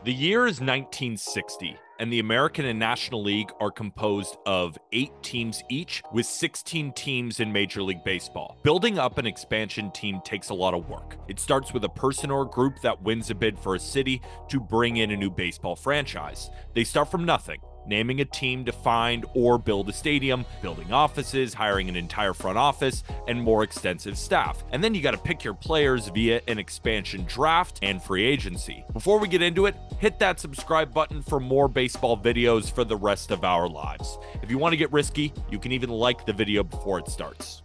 The year is 1960, and the American and National League are composed of 8 teams each, with 16 teams in Major League Baseball. Building up an expansion team takes a lot of work. It starts with a person or a group that wins a bid for a city to bring in a new baseball franchise. They start from nothing, naming a team to find or build a stadium, building offices, hiring an entire front office, and more extensive staff. And then you got to pick your players via an expansion draft and free agency. Before we get into it, hit that subscribe button for more baseball videos for the rest of our lives. If you want to get risky, you can even like the video before it starts.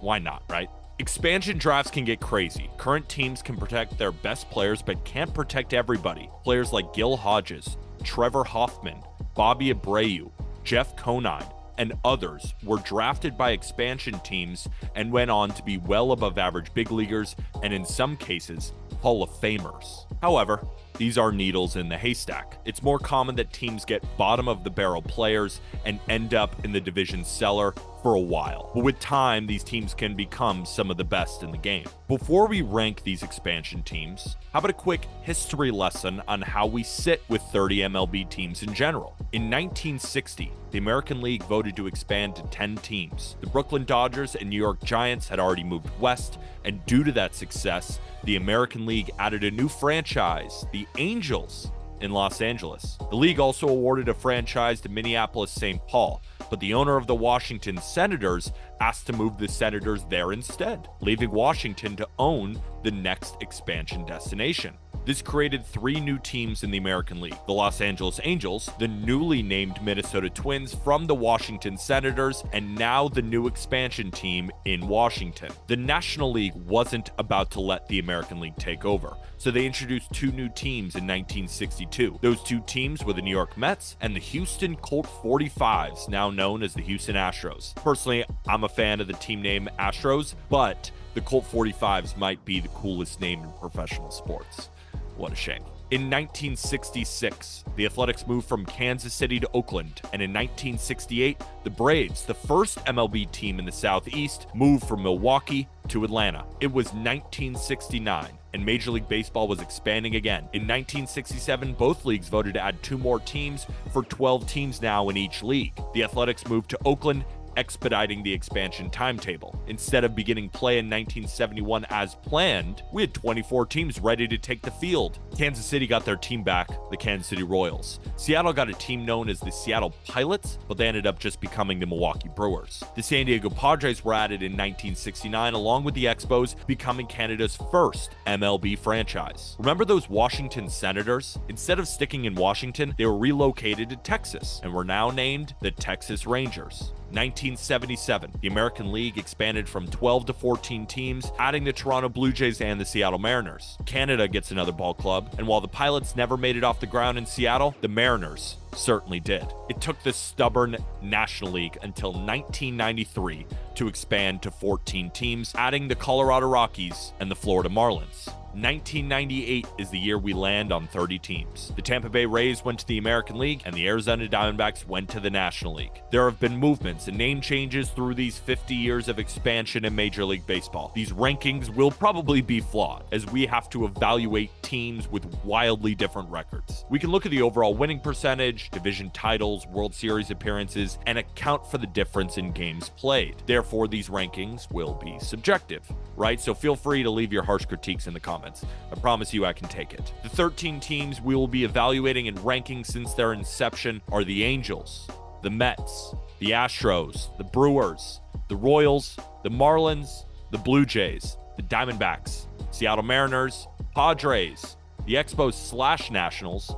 Why not, right? Expansion drafts can get crazy. Current teams can protect their best players, but can't protect everybody. Players like Gil Hodges, Trevor Hoffman, Bobby Abreu, Jeff Conine, and others were drafted by expansion teams and went on to be well above average big leaguers and in some cases, Hall of Famers. However, these are needles in the haystack. It's more common that teams get bottom of the barrel players and end up in the division cellar for a while. But with time, these teams can become some of the best in the game. Before we rank these expansion teams, how about a quick history lesson on how we sit with 30 MLB teams in general? In 1960, the American League voted to expand to 10 teams. The Brooklyn Dodgers and New York Giants had already moved west, and due to that success, the American League added a new franchise, the Angels, in Los Angeles. The league also awarded a franchise to Minneapolis-St. Paul, but the owner of the Washington Senators asked to move the Senators there instead, leaving Washington to own the next expansion destination. This created 3 new teams in the American League: the Los Angeles Angels, the newly named Minnesota Twins from the Washington Senators, and now the new expansion team in Washington. The National League wasn't about to let the American League take over, so they introduced 2 new teams in 1962. Those 2 teams were the New York Mets and the Houston Colt 45s, now known as the Houston Astros. Personally, I'm a fan of the team name Astros, but the Colt 45s might be the coolest name in professional sports. What a shame. In 1966, the Athletics moved from Kansas City to Oakland, and in 1968, the Braves, the first MLB team in the Southeast, moved from Milwaukee to Atlanta. It was 1969, and Major League Baseball was expanding again. In 1967, both leagues voted to add 2 more teams for 12 teams now in each league. The Athletics moved to Oakland, expediting the expansion timetable. Instead of beginning play in 1971 as planned, we had 24 teams ready to take the field. Kansas City got their team back, the Kansas City Royals. Seattle got a team known as the Seattle Pilots, but they ended up just becoming the Milwaukee Brewers. The San Diego Padres were added in 1969, along with the Expos, becoming Canada's first MLB franchise. Remember those Washington Senators? Instead of sticking in Washington, they were relocated to Texas and were now named the Texas Rangers. 1977, the American League expanded from 12 to 14 teams, adding the Toronto Blue Jays and the Seattle Mariners. Canada gets another ball club, and while the Pilots never made it off the ground in Seattle, the Mariners certainly did. It took the stubborn National League until 1993 to expand to 14 teams, adding the Colorado Rockies and the Florida Marlins. 1998 is the year we land on 30 teams. The Tampa Bay Rays went to the American League, and the Arizona Diamondbacks went to the National League. There have been movements and name changes through these 50 years of expansion in Major League Baseball. These rankings will probably be flawed, as we have to evaluate teams with wildly different records. We can look at the overall winning percentage, division titles, World Series appearances, and account for the difference in games played. Therefore, these rankings will be subjective, right? So feel free to leave your harsh critiques in the comments. I promise you I can take it. The 13 teams we will be evaluating and ranking since their inception are the Angels, the Mets, the Astros, the Brewers, the Royals, the Marlins, the Blue Jays, the Diamondbacks, Seattle Mariners, Padres, the Expos/Nationals,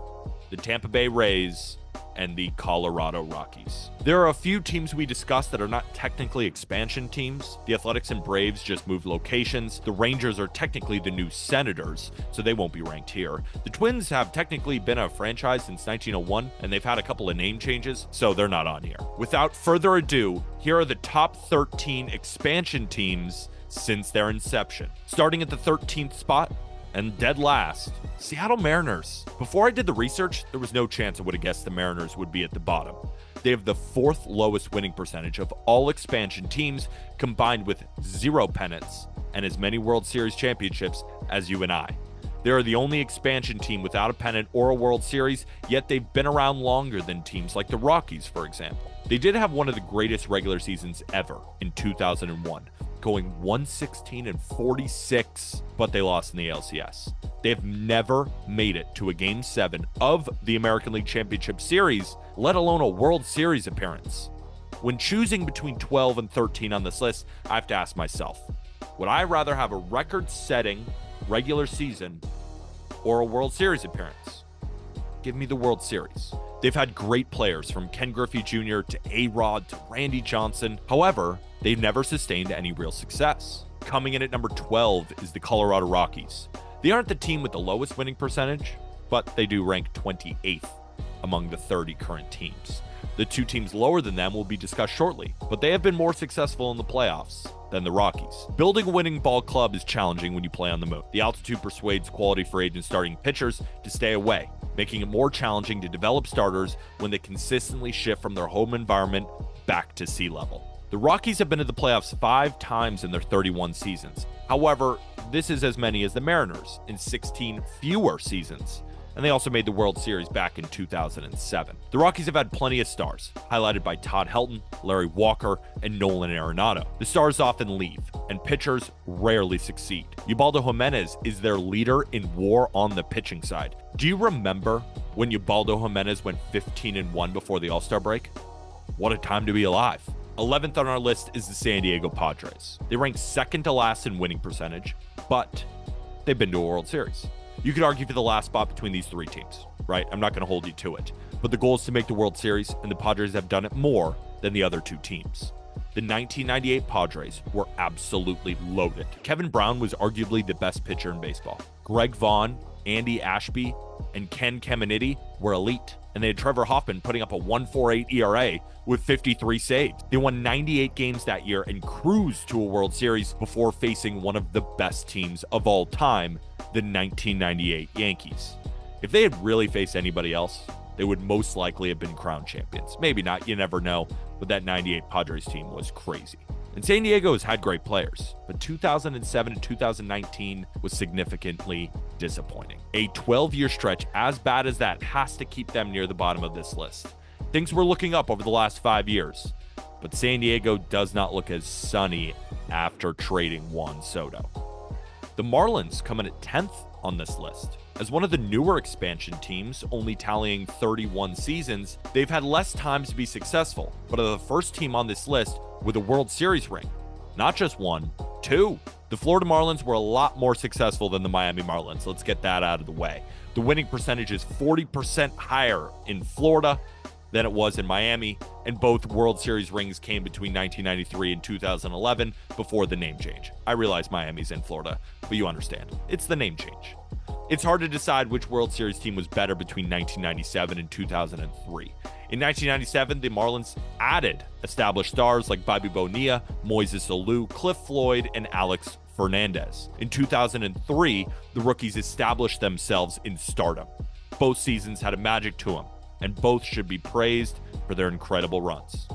the Tampa Bay Rays, and the Colorado Rockies. There are a few teams we discussed that are not technically expansion teams. The Athletics and Braves just moved locations. The Rangers are technically the new Senators, so they won't be ranked here. The Twins have technically been a franchise since 1901, and they've had a couple of name changes, so they're not on here. Without further ado, here are the top 13 expansion teams since their inception. Starting at the 13th spot, and dead last, Seattle Mariners. Before I did the research, there was no chance I would have guessed the Mariners would be at the bottom. They have the 4th lowest winning percentage of all expansion teams, combined with 0 pennants and as many World Series championships as you and I. They are the only expansion team without a pennant or a World Series, yet they've been around longer than teams like the Rockies, for example. They did have one of the greatest regular seasons ever in 2001, going 116-46, but they lost in the ALCS. They have never made it to a Game 7 of the American League Championship Series, let alone a World Series appearance. When choosing between 12 and 13 on this list, I have to ask myself, would I rather have a record-setting regular season or a World Series appearance? Give me the World Series. They've had great players from Ken Griffey Jr. to A-Rod to Randy Johnson. However, they've never sustained any real success. Coming in at number 12 is the Colorado Rockies. They aren't the team with the lowest winning percentage, but they do rank 28th among the 30 current teams. The two teams lower than them will be discussed shortly, but they have been more successful in the playoffs than the Rockies. Building a winning ball club is challenging when you play on the moon. The altitude persuades quality free agent starting pitchers to stay away, making it more challenging to develop starters when they consistently shift from their home environment back to sea level. The Rockies have been to the playoffs 5 times in their 31 seasons. However, this is as many as the Mariners in 16 fewer seasons. And they also made the World Series back in 2007. The Rockies have had plenty of stars, highlighted by Todd Helton, Larry Walker, and Nolan Arenado. The stars often leave, and pitchers rarely succeed. Ubaldo Jimenez is their leader in WAR on the pitching side. Do you remember when Ubaldo Jimenez went 15-1 before the All-Star break? What a time to be alive. 11th on our list is the San Diego Padres. They rank second to last in winning percentage, but they've been to a World Series. You could argue for the last spot between these 3 teams, right? I'm not going to hold you to it. But the goal is to make the World Series, and the Padres have done it more than the other 2 teams. The 1998 Padres were absolutely loaded. Kevin Brown was arguably the best pitcher in baseball. Greg Vaughn, Andy Ashby, and Ken Caminiti were elite. And they had Trevor Hoffman putting up a 1.48 ERA with 53 saves. They won 98 games that year and cruised to a World Series before facing one of the best teams of all time, the 1998 Yankees. If they had really faced anybody else, they would most likely have been crowned champions. Maybe not, you never know, but that 98 Padres team was crazy. And San Diego has had great players, but 2007 and 2019 was significantly disappointing. A 12-year stretch as bad as that has to keep them near the bottom of this list. Things were looking up over the last 5 years, but San Diego does not look as sunny after trading Juan Soto. The Marlins come in at 10th on this list. As one of the newer expansion teams, only tallying 31 seasons, they've had less times to be successful, but are the first team on this list with a World Series ring. Not just 1, 2. The Florida Marlins were a lot more successful than the Miami Marlins. Let's get that out of the way. The winning percentage is 40% higher in Florida than it was in Miami, and both World Series rings came between 1993 and 2011 before the name change. I realize Miami's in Florida, but you understand. It's the name change. It's hard to decide which World Series team was better between 1997 and 2003. In 1997, the Marlins added established stars like Bobby Bonilla, Moises Alou, Cliff Floyd, and Alex Fernandez. In 2003, the rookies established themselves in stardom. Both seasons had a magic to them, and both should be praised for their incredible runs.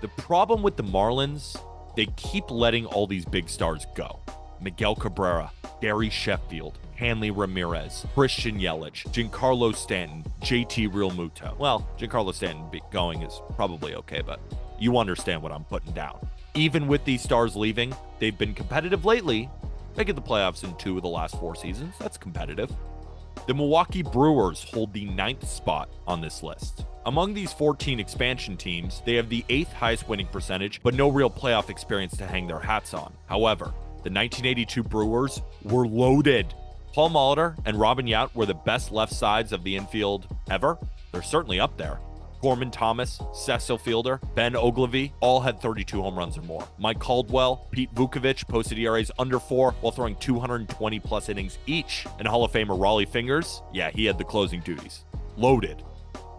The problem with the Marlins, they keep letting all these big stars go. Miguel Cabrera, Gary Sheffield, Hanley Ramirez, Christian Yelich, Giancarlo Stanton, JT Realmuto. Well, Giancarlo Stanton going is probably okay, but you understand what I'm putting down. Even with these stars leaving, they've been competitive lately, making the playoffs in 2 of the last 4 seasons. That's competitive. The Milwaukee Brewers hold the 9th spot on this list. Among these 14 expansion teams, they have the 8th highest winning percentage, but no real playoff experience to hang their hats on. However, the 1982 Brewers were loaded. Paul Molitor and Robin Yount were the best left sides of the infield ever. They're certainly up there. Gorman Thomas, Cecil Fielder, Ben Ogilvy all had 32 home runs or more. Mike Caldwell, Pete Vukovich posted ERAs under 4 while throwing 220 plus innings each. And Hall of Famer Raleigh Fingers, yeah, he had the closing duties. Loaded.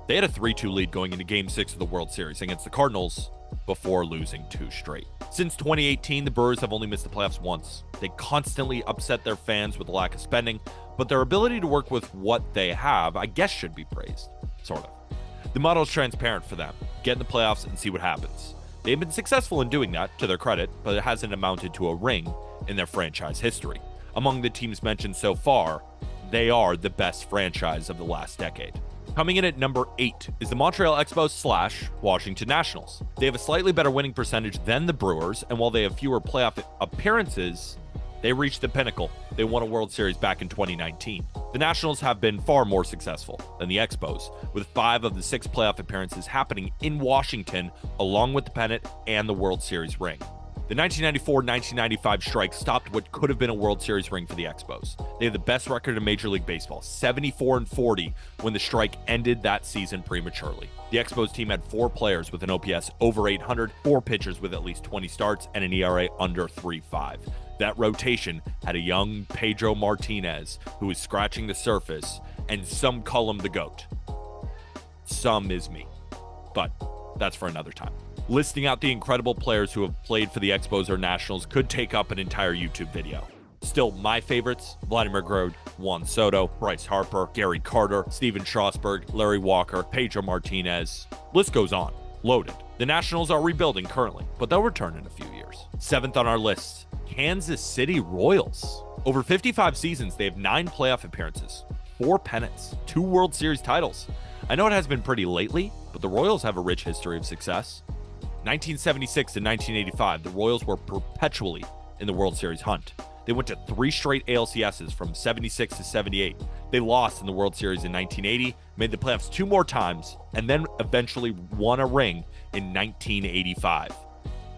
They had a 3-2 lead going into Game 6 of the World Series against the Cardinals before losing 2 straight. Since 2018, the Brewers have only missed the playoffs once. They constantly upset their fans with a lack of spending, but their ability to work with what they have, I guess, should be praised. Sort of. The model is transparent for them. Get in the playoffs and see what happens. They've been successful in doing that, to their credit, but it hasn't amounted to a ring in their franchise history. Among the teams mentioned so far, they are the best franchise of the last decade. Coming in at number 8 is the Montreal Expos / Washington Nationals. They have a slightly better winning percentage than the Brewers, and while they have fewer playoff appearances, they reached the pinnacle. They won a World Series back in 2019. The Nationals have been far more successful than the Expos, with 5 of the 6 playoff appearances happening in Washington, along with the pennant and the World Series ring. The 1994-1995 strike stopped what could have been a World Series ring for the Expos. They have the best record in Major League Baseball, 74-40, when the strike ended that season prematurely. The Expos team had 4 players with an OPS over 800, 4 pitchers with at least 20 starts, and an ERA under 3.5. That rotation had a young Pedro Martinez who was scratching the surface, and some call him the GOAT. Some is me, but that's for another time. Listing out the incredible players who have played for the Expos or Nationals could take up an entire YouTube video. Still, my favorites: Vladimir Guerrero, Juan Soto, Bryce Harper, Gary Carter, Steven Strasburg, Larry Walker, Pedro Martinez. List goes on. Loaded. The Nationals are rebuilding currently, but they'll return in a few years. 7th on our list, Kansas City Royals. Over 55 seasons, they have 9 playoff appearances, 4 pennants, 2 World Series titles. I know it has been pretty lately, but the Royals have a rich history of success. 1976 and 1985, the Royals were perpetually in the World Series hunt. They went to 3 straight ALCSs from 76 to 78. They lost in the World Series in 1980, made the playoffs 2 more times, and then eventually won a ring in 1985.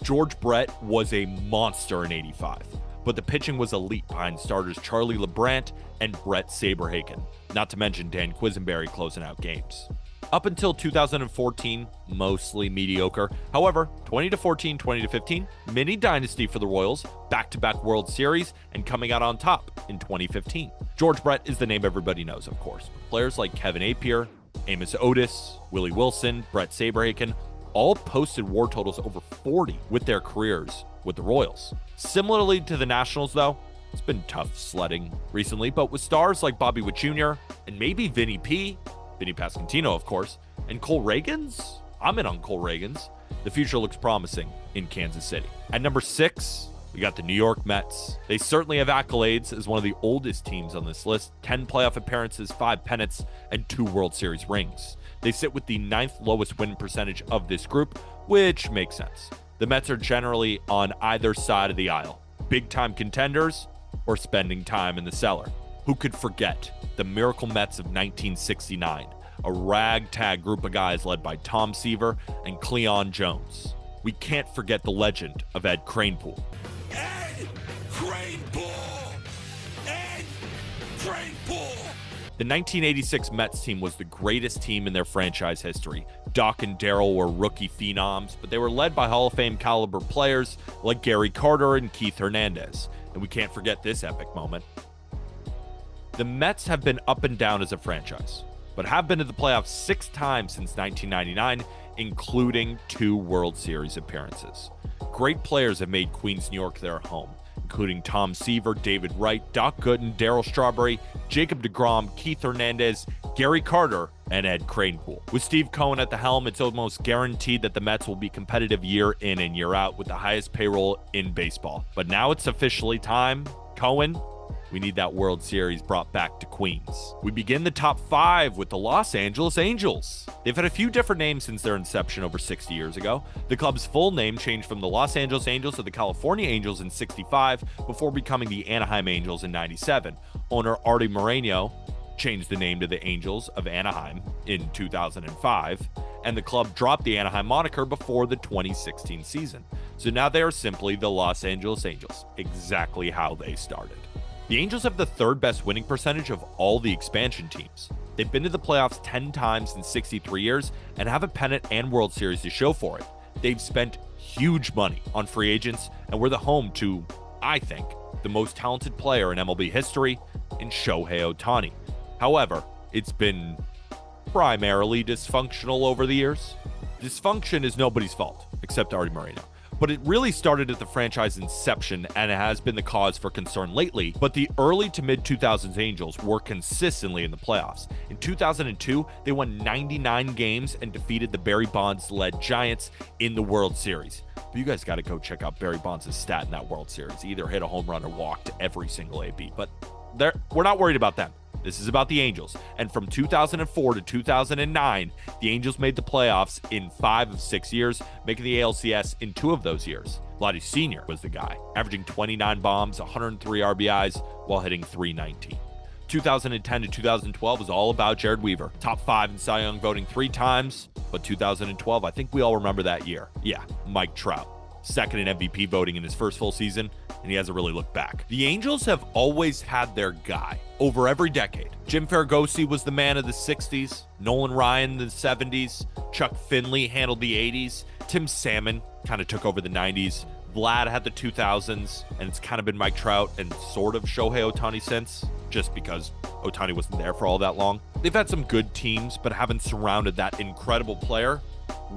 George Brett was a monster in 85, but the pitching was elite behind starters Charlie LeBrant and Brett Saberhagen, not to mention Dan Quisenberry closing out games. Up until 2014, mostly mediocre. However, 20-14, 20-15, mini dynasty for the Royals, back-to-back World Series, and coming out on top in 2015. George Brett is the name everybody knows, of course. Players like Kevin Appier, Amos Otis, Willie Wilson, Brett Saberhagen, all posted WAR totals over 40 with their careers with the Royals. Similarly to the Nationals, though, it's been tough sledding recently, but with stars like Bobby Witt Jr. and maybe Vinny Pasquantino, of course, and Cole Reagans? I'm in on Cole Reagans. The future looks promising in Kansas City. At number 6, we got the New York Mets. They certainly have accolades as one of the oldest teams on this list. 10 playoff appearances, 5 pennants, and 2 World Series rings. They sit with the 9th lowest win percentage of this group, which makes sense. The Mets are generally on either side of the aisle. Big-time contenders or spending time in the cellar. Who could forget the Miracle Mets of 1969, a ragtag group of guys led by Tom Seaver and Cleon Jones. We can't forget the legend of Ed Kranepool. Ed Kranepool! Ed Kranepool! The 1986 Mets team was the greatest team in their franchise history. Doc and Darryl were rookie phenoms, but they were led by Hall of Fame caliber players like Gary Carter and Keith Hernandez. And we can't forget this epic moment. The Mets have been up and down as a franchise, but have been to the playoffs 6 times since 1999, including 2 World Series appearances. Great players have made Queens, New York their home, including Tom Seaver, David Wright, Doc Gooden, Darryl Strawberry, Jacob deGrom, Keith Hernandez, Gary Carter, and Ed Kranepool. With Steve Cohen at the helm, it's almost guaranteed that the Mets will be competitive year in and year out with the highest payroll in baseball. But now it's officially time. Cohen, we need that World Series brought back to Queens. We begin the top 5 with the Los Angeles Angels. They've had a few different names since their inception over 60 years ago. The club's full name changed from the Los Angeles Angels to the California Angels in 65 before becoming the Anaheim Angels in 97. Owner Artie Moreno changed the name to the Angels of Anaheim in 2005, and the club dropped the Anaheim moniker before the 2016 season. So now they are simply the Los Angeles Angels, exactly how they started. The Angels have the 3rd best winning percentage of all the expansion teams. They've been to the playoffs 10 times in 63 years and have a pennant and World Series to show for it. They've spent huge money on free agents and were the home to, I think, the most talented player in MLB history in Shohei Ohtani. However, it's been primarily dysfunctional over the years. Dysfunction is nobody's fault, except Artie Moreno. But it really started at the franchise inception and it has been the cause for concern lately. But the early to mid 2000s Angels were consistently in the playoffs. In 2002, they won 99 games and defeated the Barry Bonds-led Giants in the World Series. But you guys got to go check out Barry Bonds' stat in that World Series. He either hit a home run or walked every single AB. But we're not worried about them. This is about the Angels. And from 2004 to 2009, the Angels made the playoffs in 5 of 6 years, making the ALCS in 2 of those years. Vladdy Sr. was the guy, averaging 29 bombs, 103 RBIs, while hitting .319. 2010 to 2012 was all about Jared Weaver. Top 5 in Cy Young voting 3 times, but 2012, I think we all remember that year. Yeah, Mike Trout. Second in MVP voting in his first full season, and he hasn't really looked back. The Angels have always had their guy over every decade. Jim Ferragosi was the man of the 60s, Nolan Ryan the 70s, Chuck Finley handled the 80s, Tim Salmon kind of took over the 90s, Vlad had the 2000s, and it's kind of been Mike Trout and sort of Shohei Ohtani since, just because Ohtani wasn't there for all that long. They've had some good teams, but haven't surrounded that incredible player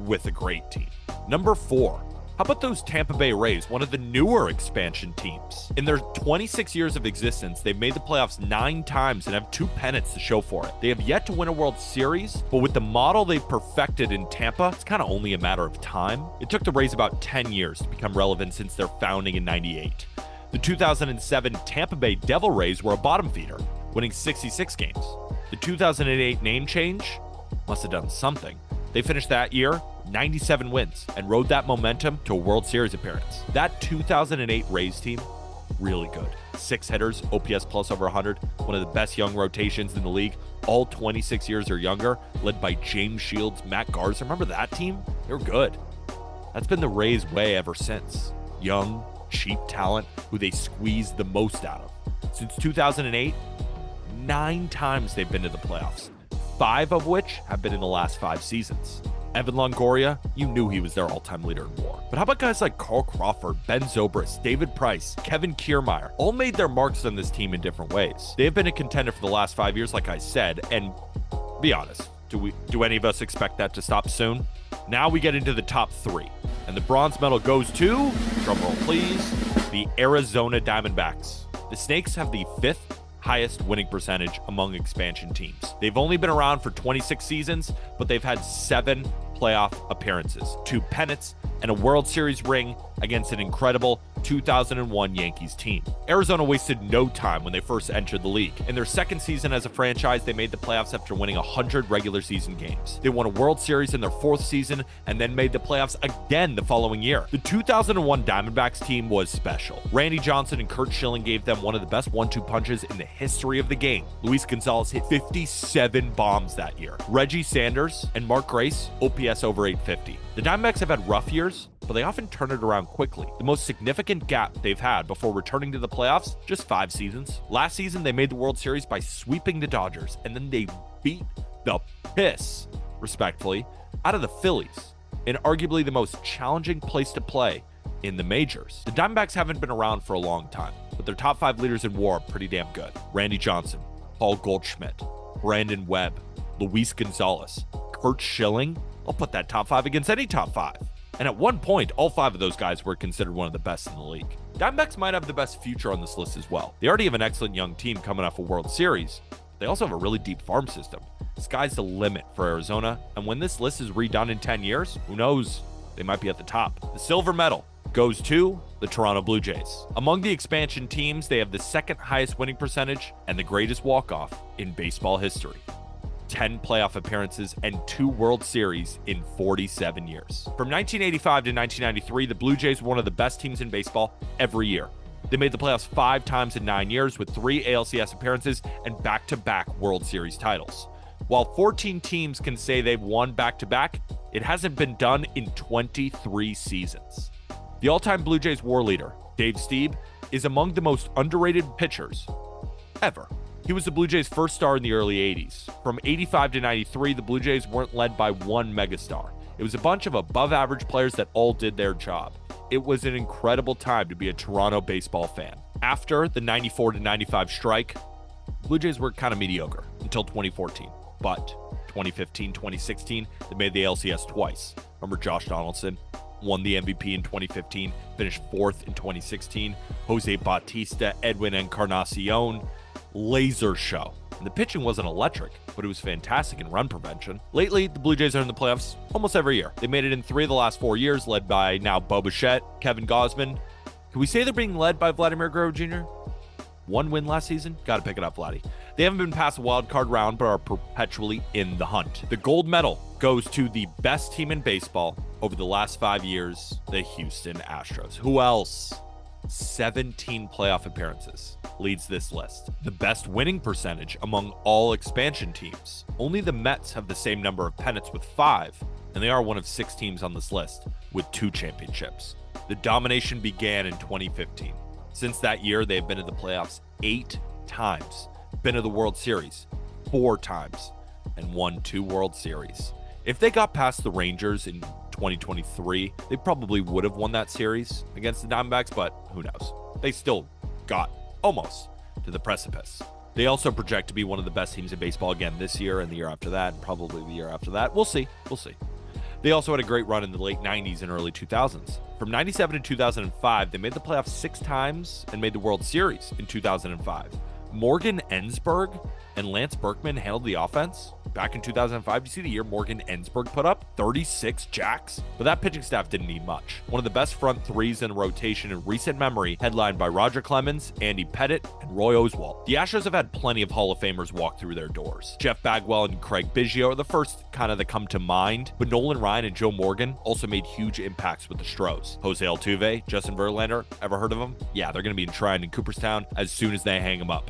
with a great team. Number 4. How about those Tampa Bay Rays, one of the newer expansion teams? In their 26 years of existence, they've made the playoffs 9 times and have 2 pennants to show for it. They have yet to win a World Series, but with the model they've perfected in Tampa, it's kind of only a matter of time. It took the Rays about 10 years to become relevant since their founding in '98. The 2007 Tampa Bay Devil Rays were a bottom feeder, winning 66 games. The 2008 name change must have done something. They finished that year 97 wins and rode that momentum to a World Series appearance. That 2008 Rays team, really good. 6 hitters, OPS plus over 100, one of the best young rotations in the league, all 26 years or younger, led by James Shields, Matt Garza. Remember that team? They were good. That's been the Rays' way ever since. Young, cheap talent who they squeezed the most out of. Since 2008, 9 times they've been to the playoffs, 5 of which have been in the last 5 seasons. Evan Longoria, you knew he was their all-time leader in WAR. But how about guys like Carl Crawford, Ben Zobrist, David Price, Kevin Kiermaier? All made their marks on this team in different ways. They have been a contender for the last 5 years, like I said, and be honest, do any of us expect that to stop soon? Now we get into the top 3, and the bronze medal goes to, drumroll please, the Arizona Diamondbacks. The Snakes have the 5th highest winning percentage among expansion teams. They've only been around for 26 seasons, but they've had 7 playoff appearances, 2 pennants, and a World Series ring against an incredible 2001 Yankees team. Arizona wasted no time when they first entered the league. In their second season as a franchise, they made the playoffs after winning 100 regular season games. They won a World Series in their 4th season and then made the playoffs again the following year. The 2001 Diamondbacks team was special. Randy Johnson and Curt Schilling gave them one of the best 1-2 punches in the history of the game. Luis Gonzalez hit 57 bombs that year. Reggie Sanders and Mark Grace, OPS over 850. The Diamondbacks have had rough years, but they often turn it around quickly. The most significant gap they've had before returning to the playoffs, just 5 seasons. Last season, they made the World Series by sweeping the Dodgers, and then they beat the piss, respectfully, out of the Phillies in arguably the most challenging place to play in the majors. The Diamondbacks haven't been around for a long time, but their top 5 leaders in WAR are pretty damn good. Randy Johnson, Paul Goldschmidt, Brandon Webb, Luis Gonzalez, Curt Schilling. I'll put that top 5 against any top 5. And at one point, all 5 of those guys were considered one of the best in the league. Diamondbacks might have the best future on this list as well. They already have an excellent young team coming off a World Series. They also have a really deep farm system. Sky's the limit for Arizona, and when this list is redone in 10 years, who knows? They might be at the top. The silver medal goes to the Toronto Blue Jays. Among the expansion teams, they have the 2nd highest winning percentage and the greatest walk-off in baseball history. 10 playoff appearances and 2 World Series in 47 years. From 1985 to 1993, the Blue Jays were one of the best teams in baseball every year. They made the playoffs 5 times in 9 years with 3 ALCS appearances and back-to-back World Series titles. While 14 teams can say they've won back-to-back, it hasn't been done in 23 seasons. The all-time Blue Jays WAR leader, Dave Stieb, is among the most underrated pitchers ever. He was the Blue Jays' first star in the early 80s. From 85 to 93, the Blue Jays weren't led by one megastar. It was a bunch of above-average players that all did their job. It was an incredible time to be a Toronto baseball fan. After the 94 to 95 strike, Blue Jays were kind of mediocre until 2014. But 2015, 2016, they made the LCS twice. Remember Josh Donaldson? Won the MVP in 2015, finished 4th in 2016. Jose Bautista, Edwin Encarnacion, laser show. And the pitching wasn't electric, but it was fantastic in run prevention. Lately, the Blue Jays are in the playoffs almost every year. They made it in 3 of the last 4 years, led by now Bo Bichette, Kevin Gausman. Can we say they're being led by Vladimir Guerrero Jr.? 1 win last season? Got to pick it up, Vladdy. They haven't been past the wild card round, but are perpetually in the hunt. The gold medal goes to the best team in baseball over the last 5 years, the Houston Astros. Who else? 17 playoff appearances leads this list. The best winning percentage among all expansion teams. Only the Mets have the same number of pennants with 5, and they are one of 6 teams on this list with 2 championships. The domination began in 2015. Since that year, they have been in the playoffs 8 times, been to the World Series 4 times, and won 2 World Series. If they got past the Rangers in 2023, they probably would have won that series against the Diamondbacks, but who knows? They still got almost to the precipice. They also project to be one of the best teams in baseball again this year and the year after that, and probably the year after that. We'll see. We'll see. They also had a great run in the late 90s and early 2000s. From 97 to 2005, they made the playoffs 6 times and made the World Series in 2005. Morgan Ensberg and Lance Berkman handled the offense back in 2005. You see the year Morgan Ensberg put up 36 jacks, but that pitching staff didn't need much. One of the best front threes in a rotation in recent memory, headlined by Roger Clemens, Andy Pettitte, and Roy Oswalt. The Astros have had plenty of Hall of Famers walk through their doors. Jeff Bagwell and Craig Biggio are the first kind of that come to mind, but Nolan Ryan and Joe Morgan also made huge impacts with the Stros. Jose Altuve, Justin Verlander, ever heard of them? Yeah, they're going to be enshrined in Cooperstown as soon as they hang them up.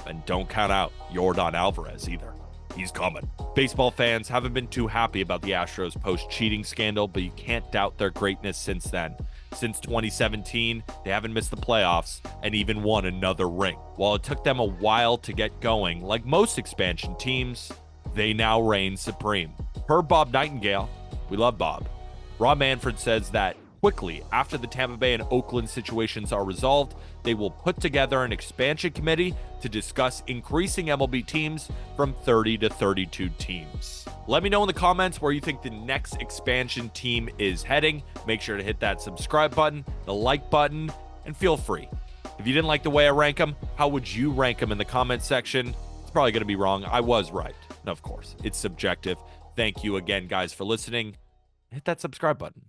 And don't count out Yordan Alvarez either. He's coming. Baseball fans haven't been too happy about the Astros post-cheating scandal, but you can't doubt their greatness since then. Since 2017, they haven't missed the playoffs and even won another ring. While it took them a while to get going, like most expansion teams, they now reign supreme. Per Bob Nightingale, we love Bob, Rob Manfred says that quickly after the Tampa Bay and Oakland situations are resolved, they will put together an expansion committee to discuss increasing MLB teams from 30 to 32 teams. Let me know in the comments where you think the next expansion team is heading. Make sure to hit that subscribe button, the like button, and feel free. If you didn't like the way I rank them, how would you rank them in the comment section? It's probably going to be wrong. I was right. And of course, it's subjective. Thank you again, guys, for listening. Hit that subscribe button.